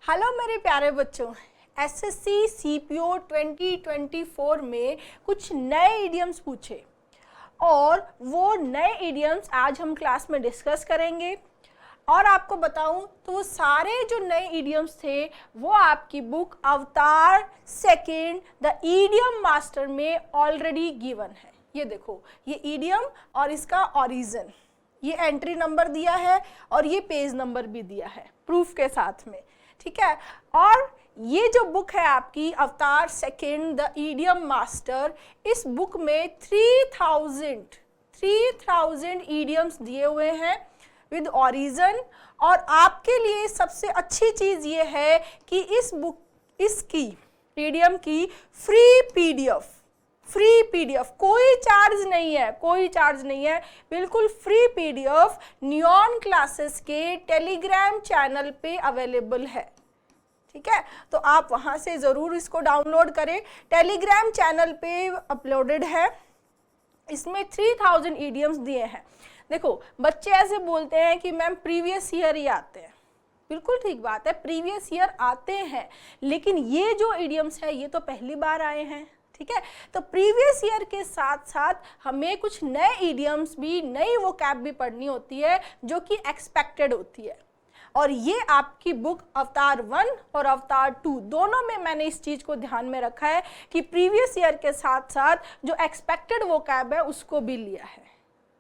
Hello मेरे प्यारे बच्चों, एसएससी सीपीओ 2024 में कुछ नए इडियम्स पूछे और वो नए इडियम्स आज हम क्लास में डिस्कस करेंगे। और आपको बताऊं तो वो सारे जो नए इडियम्स थे वो आपकी बुक अवतार सेकेंड द इडियम मास्टर में ऑलरेडी गिवन है। ये देखो, ये इडियम और इसका ओरिजिन, ये एंट्री नंबर दिया है और ये पेज नंबर भी दिया है प्रूफ के साथ में, ठीक है। और ये जो बुक है आपकी अवतार सेकेंड द इडियम मास्टर, इस बुक में 3000 इडियम्स दिए हुए हैं विद ओरिजिन। और आपके लिए सबसे अच्छी चीज ये है कि इस बुक इसकी इडियम की फ्री पीडीएफ, कोई चार्ज नहीं है, बिल्कुल फ्री पीडीएफ नियॉन क्लासेस के टेलीग्राम चैनल पे अवेलेबल है, ठीक है। तो आप वहां से जरूर इसको डाउनलोड करें, टेलीग्राम चैनल पे अपलोडेड है। इसमें 3000 इडियम्स दिए हैं। देखो, बच्चे ऐसे बोलते हैं कि मैम प्रीवियस ईयर ही आते हैं। बिल्कुल ठीक बात है, प्रीवियस ईयर आते हैं, लेकिन ये जो इडियम्स है ये तो पहली बार आए हैं, ठीक है। तो प्रीवियस ईयर के साथ साथ हमें कुछ नए इडियम्स भी, नई वोकैब भी पढ़नी होती है जो कि एक्सपेक्टेड होती है। और ये आपकी बुक अवतार 1 और अवतार 2 दोनों में मैंने इस चीज को ध्यान में रखा है कि प्रीवियस ईयर के साथ साथ जो एक्सपेक्टेड वोकैब है उसको भी लिया है,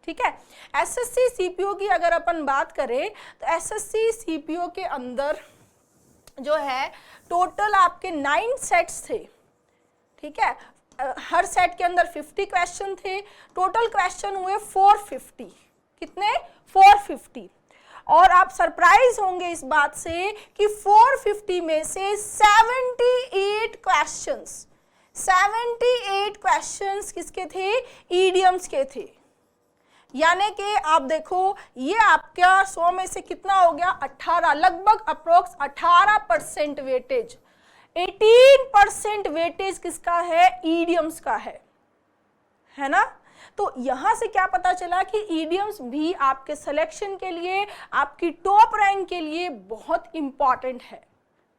ठीक है। एसएससी सीपीओ की अगर अपन बात करें तो एसएससी सीपीओ के अंदर जो है टोटल आपके 9 सेट्स थे, ठीक है। हर सेट के अंदर 50 क्वेश्चन थे। टोटल क्वेश्चन हुए 450। कितने? 450। और आप सरप्राइज होंगे इस बात से कि 450 में से 78 क्वेश्चंस किसके थे? इडियम्स के थे। यानी कि आप देखो, ये आपका 100 में से कितना हो गया? 18, लगभग अप्रोक्स 18% वेटेज, 18% वेटेज किसका है? इडियम्स का है ना। तो यहां से क्या पता चला कि इडियम्स भी आपके सिलेक्शन के लिए, आपकी टॉप रैंक के लिए बहुत इंपॉर्टेंट है,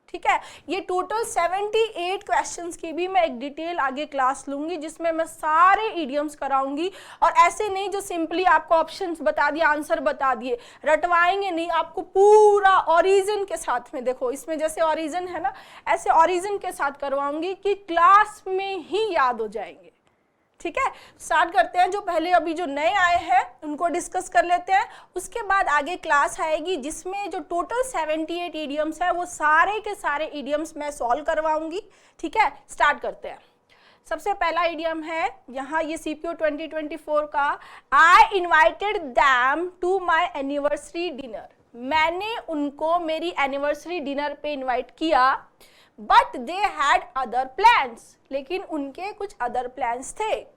ठीक है। ये टोटल 78 क्वेश्चंस की भी मैं एक डिटेल आगे क्लास लूंगी जिसमें मैं सारे इडियम्स कराऊंगी। और ऐसे नहीं जो सिंपली आपको ऑप्शंस बता दिए, आंसर बता दिए, रटवाएंगे नहीं, आपको पूरा ओरिजिन के साथ में, देखो इसमें जैसे ओरिजिन है ना, ऐसे ओरिजिन के साथ करवाऊंगी कि क्लास में ही याद हो जाएंगे, ठीक है। स्टार्ट करते हैं। जो पहले अभी जो नए आए हैं उनको डिस्कस कर लेते हैं, उसके बाद आगे क्लास आएगी जिसमें जो टोटल 78 इडियम्स है वो सारे के सारे इडियम्स मैं सॉल्व करवाऊंगी, ठीक है। स्टार्ट करते हैं। सबसे पहला इडियम है यहाँ, ये सीपीओ 2024 का, I invited them to my anniversary dinner. मैंने उनको मेरी एनिवर्सरी डिनर पे इन्वाइट किया, but they had other plans, लेकिन उनके कुछ अदर प्लान्स थे।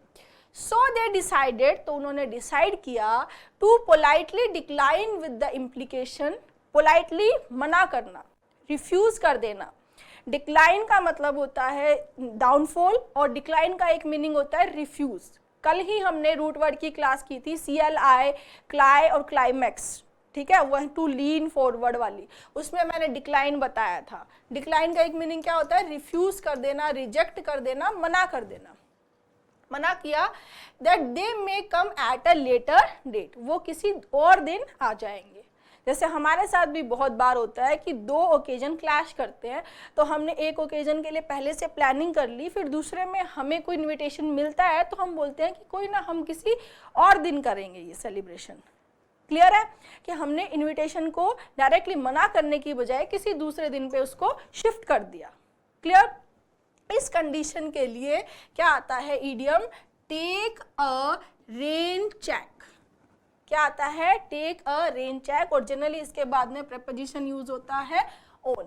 सो दे डिसाइडेड, तो उन्होंने डिसाइड किया, to politely decline with the implication, politely मना करना, रिफ्यूज कर देना। डिक्लाइन का मतलब होता है डाउनफॉल और डिक्लाइन का एक मीनिंग होता है रिफ्यूज। कल ही हमने रूट वर्ड की क्लास की थी, CLI, क्लाई और क्लाइमैक्स, ठीक है, वह टू लीन फॉरवर्ड वाली, उसमें मैंने डिक्लाइन बताया था। डिक्लाइन का एक मीनिंग क्या होता है? रिफ्यूज कर देना, रिजेक्ट कर देना, मना कर देना। मना किया that they may come at a later date, वो किसी और दिन आ जाएंगे। जैसे हमारे साथ भी बहुत बार होता है कि 2 ओकेजन क्लैश करते हैं, तो हमने एक ओकेजन के लिए पहले से प्लानिंग कर ली, फिर दूसरे में हमें कोई इन्विटेशन मिलता है तो हम बोलते हैं कि कोई ना, हम किसी और दिन करेंगे ये सेलिब्रेशन। क्लियर है कि हमने इनविटेशन को डायरेक्टली मना करने की बजाय किसी दूसरे दिन पे उसको शिफ्ट कर दिया। क्लियर? इस कंडीशन के लिए क्या आता है idiom? Take a rain check. क्या आता है? Take a rain check. और जनरली इसके बाद में प्रेपोजिशन यूज होता है ऑन।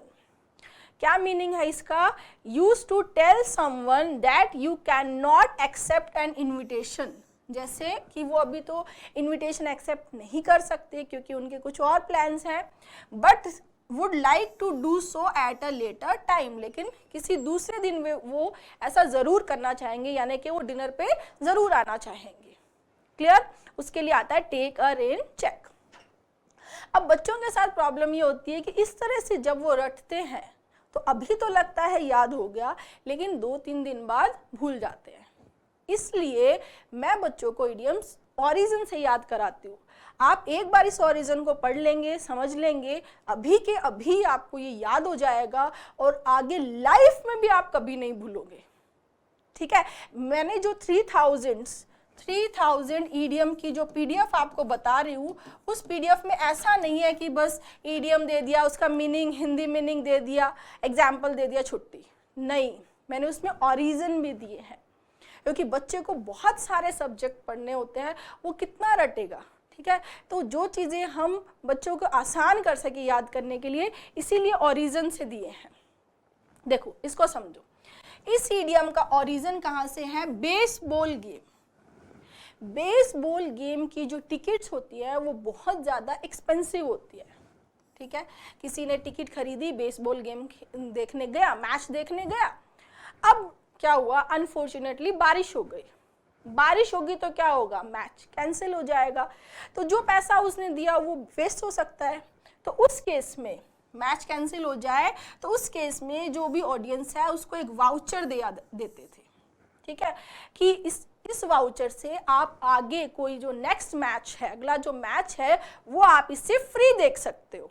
क्या मीनिंग है इसका? Use to tell someone that you can not accept an invitation, जैसे कि वो अभी तो इनविटेशन एक्सेप्ट नहीं कर सकते क्योंकि उनके कुछ और प्लान्स हैं, but would like to do so at a later time, लेकिन किसी दूसरे दिन वो ऐसा जरूर करना चाहेंगे, यानी कि वो डिनर पे जरूर आना चाहेंगे। क्लियर? उसके लिए आता है टेक अ रेन चेक। अब बच्चों के साथ प्रॉब्लम ये होती है कि इस तरह से जब वो रटते हैं तो अभी तो लगता है याद हो गया, लेकिन 2-3 दिन बाद भूल जाते हैं। इसलिए मैं बच्चों को इडियम्स ओरिजिन से याद कराती हूँ। आप एक बार इस ओरिजिन को पढ़ लेंगे, समझ लेंगे, अभी के अभी आपको ये याद हो जाएगा और आगे लाइफ में भी आप कभी नहीं भूलोगे। ठीक है, मैंने जो 3000 ईडियम की जो पीडीएफ आपको बता रही हूँ, उस पीडीएफ में ऐसा नहीं है कि बस ईडियम दे दिया, उसका मीनिंग, हिंदी मीनिंग दे दिया, एग्जाम्पल दे दिया, छुट्टी। नहीं, मैंने उसमें ओरिजिन भी दिए हैं, क्योंकि बच्चे को बहुत सारे सब्जेक्ट पढ़ने होते हैं, वो कितना रटेगा। ठीक है, तो जो चीज़ें हम बच्चों को आसान कर सके याद करने के लिए, इसीलिए ओरिजिन से दिए हैं। देखो, इसको समझो। इस ईडियम का ओरिजिन कहाँ से है? Baseball game. बेसबॉल गेम की जो टिकट्स होती है वो बहुत ज़्यादा एक्सपेंसिव होती है। ठीक है, किसी ने टिकट खरीदी, बेसबॉल गेम देखने गया, मैच देखने गया। अब क्या हुआ, अनफॉर्चुनेटली बारिश हो गई। बारिश होगी तो क्या होगा, मैच कैंसिल हो जाएगा। तो जो पैसा उसने दिया वो वेस्ट हो सकता है। तो उस केस में मैच कैंसिल हो जाए तो उस केस में जो भी ऑडियंस है उसको एक वाउचर देते थे। ठीक है, कि इस वाउचर से आप आगे कोई जो नेक्स्ट मैच है, अगला जो मैच है, वो आप इससे फ्री देख सकते हो।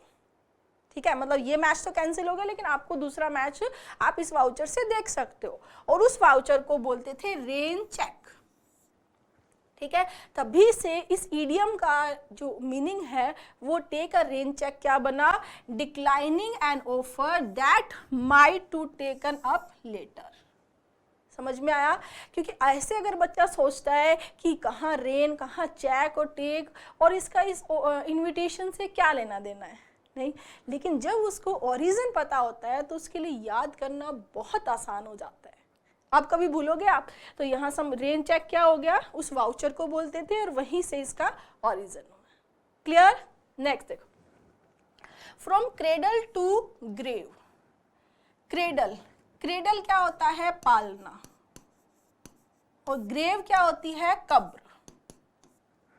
ठीक है, मतलब ये मैच तो कैंसिल हो गया, लेकिन आपको दूसरा मैच आप इस वाउचर से देख सकते हो, और उस वाउचर को बोलते थे रेन चेक। ठीक है, तभी से इस ईडियम का जो मीनिंग है वो टेक अ रेन चेक क्या बना, declining an offer that might to taken up later. समझ में आया? क्योंकि ऐसे अगर बच्चा सोचता है कि कहाँ रेन, कहाँ चेक और टेक, और इसका इस इनविटेशन से क्या लेना देना है, नहीं। लेकिन जब उसको ओरिजिन पता होता है तो उसके लिए याद करना बहुत आसान हो जाता है। आप कभी भूलोगे आप? तो यहाँ सब रेन चेक क्या हो गया, उस वाउचर को बोलते थे, और वहीं से इसका ओरिजिन हुआ। क्लियर? नेक्स्ट देखो, from cradle to grave. Cradle, cradle क्या होता है, पालना, और ग्रेव क्या होती है, कब्र।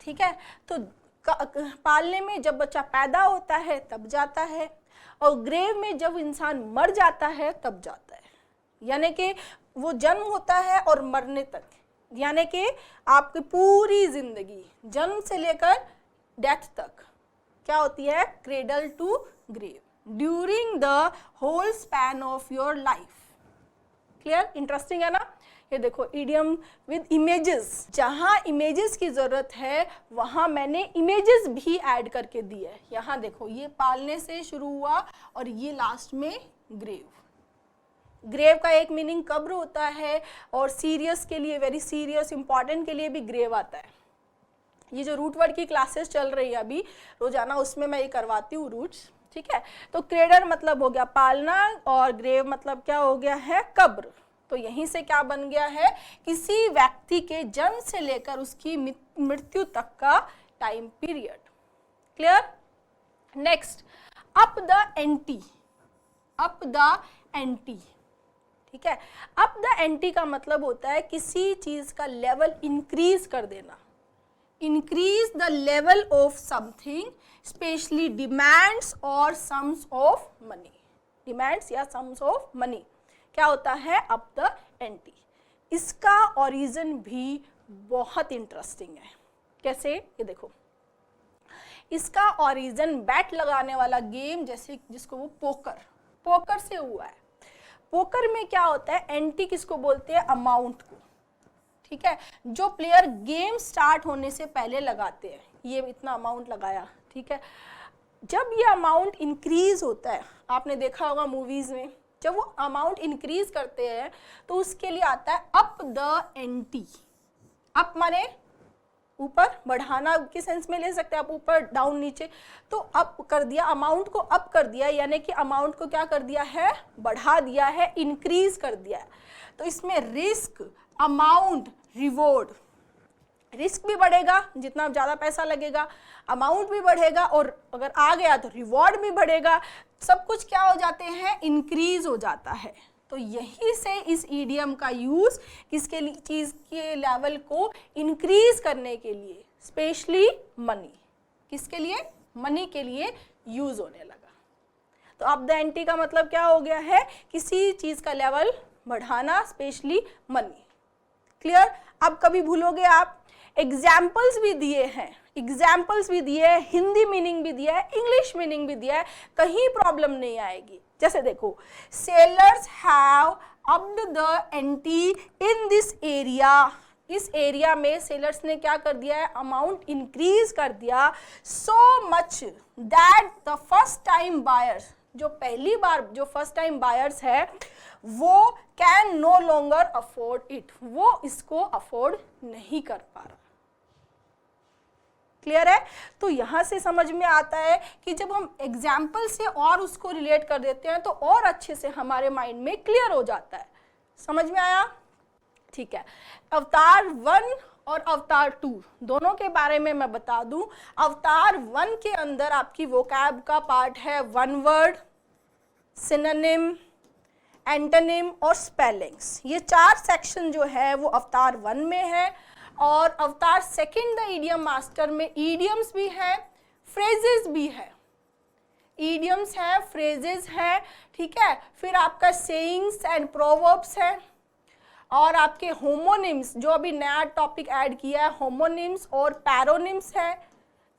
ठीक है, तो पालने में जब बच्चा पैदा होता है तब जाता है, और ग्रेव में जब इंसान मर जाता है तब जाता है। यानी कि वो जन्म होता है और मरने तक, यानी कि आपकी पूरी जिंदगी जन्म से लेकर डेथ तक क्या होती है, cradle to grave, during the whole span of your life. Clear? Interesting है ना? ये देखो, इडियम विद इमेजेस, जहां इमेजेस की जरूरत है वहां मैंने इमेजेस भी ऐड करके दी है। यहाँ देखो, ये पालने से शुरू हुआ और ये लास्ट में ग्रेव। ग्रेव का एक मीनिंग कब्र होता है, और सीरियस के लिए, वेरी सीरियस इंपॉर्टेंट के लिए भी ग्रेव आता है। ये जो रूट वर्ड की क्लासेस चल रही है अभी रोजाना, उसमें मैं ये करवाती हूँ रूट्स। ठीक है, तो क्रेडल मतलब हो गया पालना, और ग्रेव मतलब क्या हो गया है, कब्र। तो यहीं से क्या बन गया है, किसी व्यक्ति के जन्म से लेकर उसकी मृत्यु तक का time period. Clear? Next, up the anti. Up the anti, ठीक है, अप द एंटी का मतलब होता है किसी चीज का लेवल इंक्रीज कर देना। Increase the level of something, specially demands और सम्स ऑफ मनी। डिमांड्स या सम्स ऑफ मनी क्या होता है, अप द एंटी। इसका ओरिजिन भी बहुत इंटरेस्टिंग है। कैसे? ये देखो, इसका ओरिजिन बैट लगाने वाला गेम, जैसे जिसको वो पोकर से हुआ है। पोकर में क्या होता है, एंटी किसको बोलते हैं, अमाउंट को। ठीक है, जो प्लेयर गेम स्टार्ट होने से पहले लगाते हैं, ये इतना अमाउंट लगाया। ठीक है, जब ये अमाउंट इंक्रीज होता है, आपने देखा होगा मूवीज में, जब वो अमाउंट इंक्रीज करते हैं तो उसके लिए आता है अप द एंटी। अप माने ऊपर, बढ़ाना के सेंस में ले सकते हैं आप, ऊपर डाउन नीचे। तो अप कर दिया, अमाउंट को अप कर दिया, यानी कि अमाउंट को क्या कर दिया है, बढ़ा दिया है, इंक्रीज कर दिया है। तो इसमें रिस्क, अमाउंट, रिवॉर्ड, रिस्क भी बढ़ेगा जितना ज़्यादा पैसा लगेगा, अमाउंट भी बढ़ेगा, और अगर आ गया तो रिवॉर्ड भी बढ़ेगा। सब कुछ क्या हो जाते हैं, इंक्रीज हो जाता है। तो यही से इस ईडियम का यूज किसके लिए, चीज के लेवल को इंक्रीज करने के लिए, स्पेशली मनी। किसके लिए? मनी के लिए यूज होने लगा। तो अप द एंटी का मतलब क्या हो गया है, किसी चीज का लेवल बढ़ाना, स्पेशली मनी। क्लियर? अब कभी भूलोगे आप? एग्जाम्पल्स भी दिए हैं, एग्जाम्पल्स भी दिए है, हिंदी मीनिंग भी दिया है, इंग्लिश मीनिंग भी दिया है, कहीं प्रॉब्लम नहीं आएगी। जैसे देखो, sellers have upped the ante in this area, इस एरिया में सेलर्स ने क्या कर दिया है, अमाउंट इंक्रीज कर दिया, so much that the first time buyers, जो पहली बार जो फर्स्ट टाइम बायर्स है वो can no longer afford it, वो इसको अफोर्ड नहीं कर पा रहा। क्लियर है? तो यहां से समझ में आता है कि जब हम एग्जाम्पल से और उसको रिलेट कर देते हैं तो और अच्छे से हमारे माइंड में क्लियर हो जाता है। समझ में आया? ठीक है। अवतार 1 और अवतार 2 दोनों के बारे में मैं बता दूं। अवतार 1 के अंदर आपकी वोकैब का पार्ट है वन वर्ड, सिनोनिम, एंटोनिम और स्पेलिंग्स। ये 4 सेक्शन जो है वो अवतार 1 में है। और अवतार 2 द ईडियम मास्टर में ईडियम्स भी है, फ्रेजेस भी है, ईडियम्स है, फ्रेजेस है, ठीक है। फिर आपका सेइंग्स एंड प्रोवर्ब्स है, और आपके होमोनिम्स, जो अभी नया टॉपिक ऐड किया है, होमोनिम्स और पैरोनिम्स है,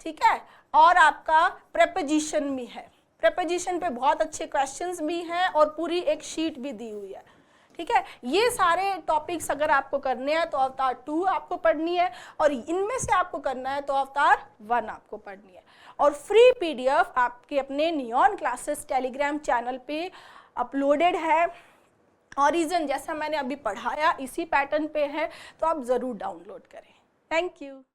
ठीक है। और आपका प्रेपोजिशन भी है। प्रेपोजिशन पे बहुत अच्छे क्वेश्चंस भी हैं और पूरी एक शीट भी दी हुई है, ठीक है। ये सारे टॉपिक्स अगर आपको करने हैं तो अवतार 2 आपको पढ़नी है, और इनमें से आपको करना है तो अवतार 1 आपको पढ़नी है। और फ्री पीडीएफ आपके अपने नियॉन क्लासेस टेलीग्राम चैनल पे अपलोडेड है। ऑरिजिन जैसा मैंने अभी पढ़ाया इसी पैटर्न पे है, तो आप ज़रूर डाउनलोड करें। Thank you.